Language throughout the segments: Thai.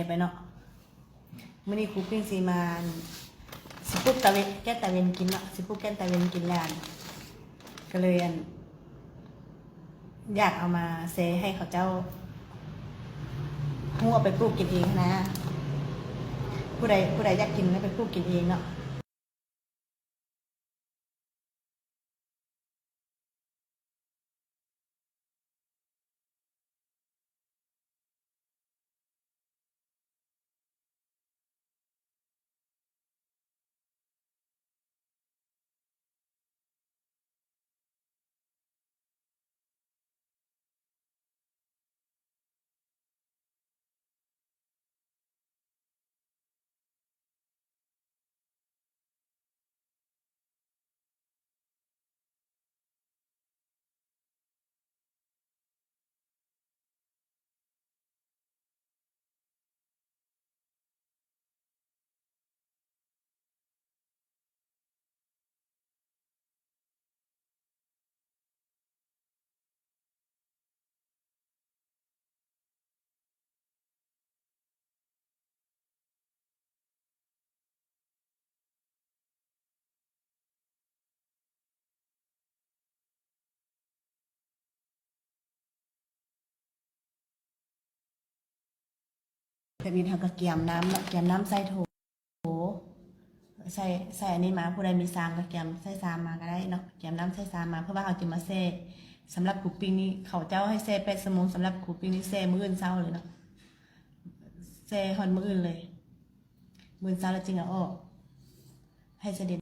ไปเนาะมื้อนี้ครูปิ้งสิมาสิปลุกตะเวนแก้ตะเวนกินเนาะสิปลุกแก้ตะเวนกินแล้วก็เลยอยากเอามาเซให้เขาเจ้าหัวไปปลูกกินเองนะผู้ใดอยากกินก็ไปปลูกกินเองเนาะแบบนี้ทำกระเกียมน้ำเนาะเกียมน้ำใส่โถใส่อันนี้มาผู้ใดมีซามก็เกียมใส่ซามมาก็ได้เนาะเกียมน้ำใส่ซามมาเพื่อว่าเขาจะมาเซ่สำหรับครูปิ้งนี่เขาเจ้าให้เซ่8 ชั่วโมงสำหรับครูปิ้งนี่เซ่มื้ออื่นเช้าเลยเนาะเซ่ฮอนมื้ออื่นเลยมื้ออื่นเช้าแล้วจริงออกให้เสด็จ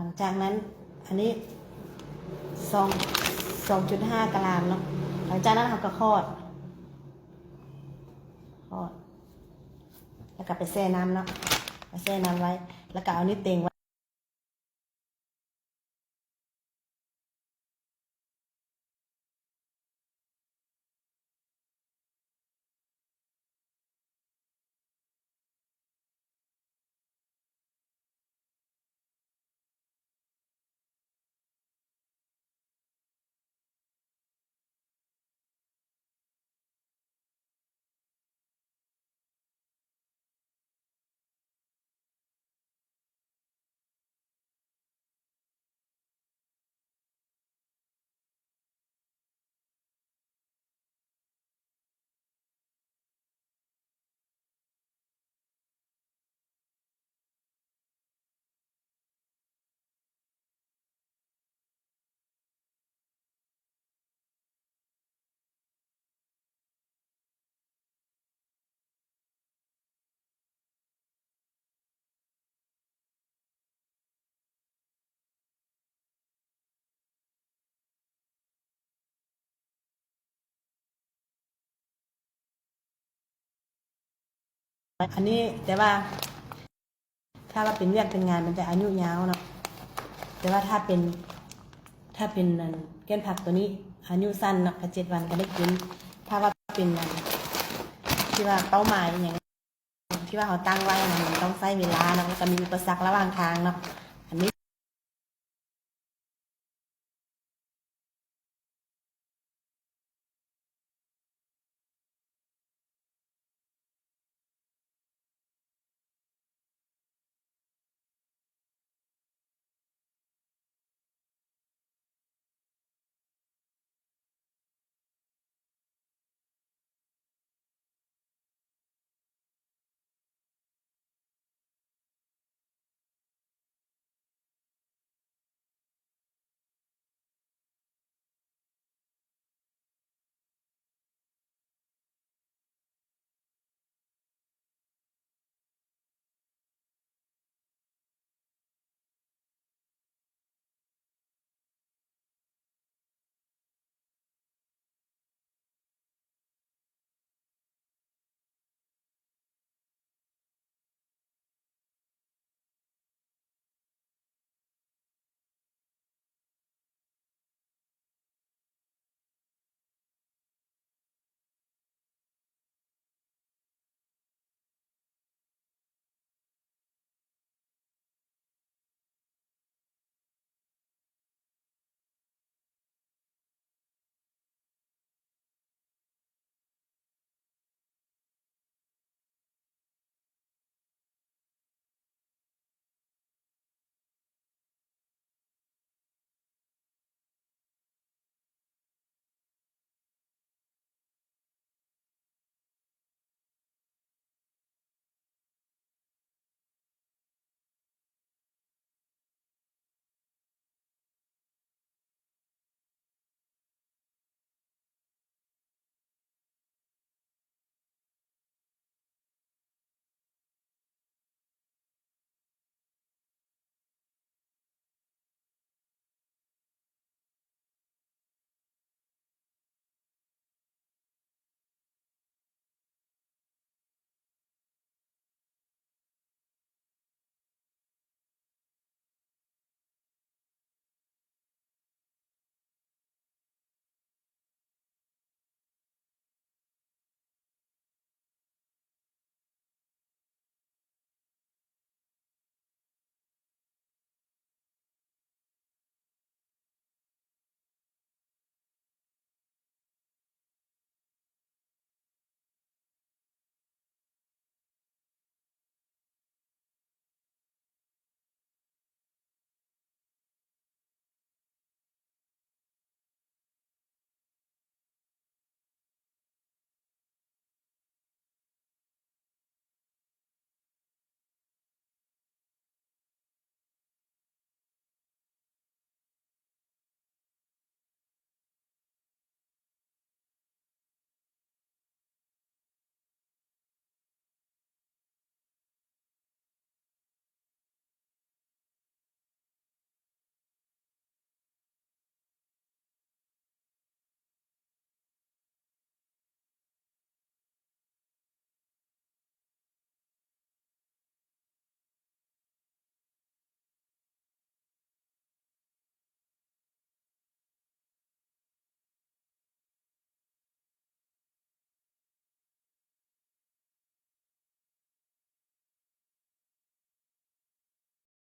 หลังจากนั้นอันนี้2.5 กรัมเนาะหลังจากนั้นเราก็ทอดแล้วก็ไปแช่น้ำเนาะไปแช่น้ำไว้แล้วก็เอานี่เต็งไว้อันนี้แต่ว่าถ้าว่าเป็นเวียกเป็นงานมันจะอายุยาวเนาะแต่ว่าถ้าเป็นแก้นผักตัวนี้อายุสั้นเนาะแค่7 วันก็ได้กินถ้าว่าเป็นที่ว่าเป้าหมายอย่างที่ว่าเขาตั้งไว้นะมันต้องใช้เวลาเนาะก็มีอุปสรรคระหว่างทางเนาะ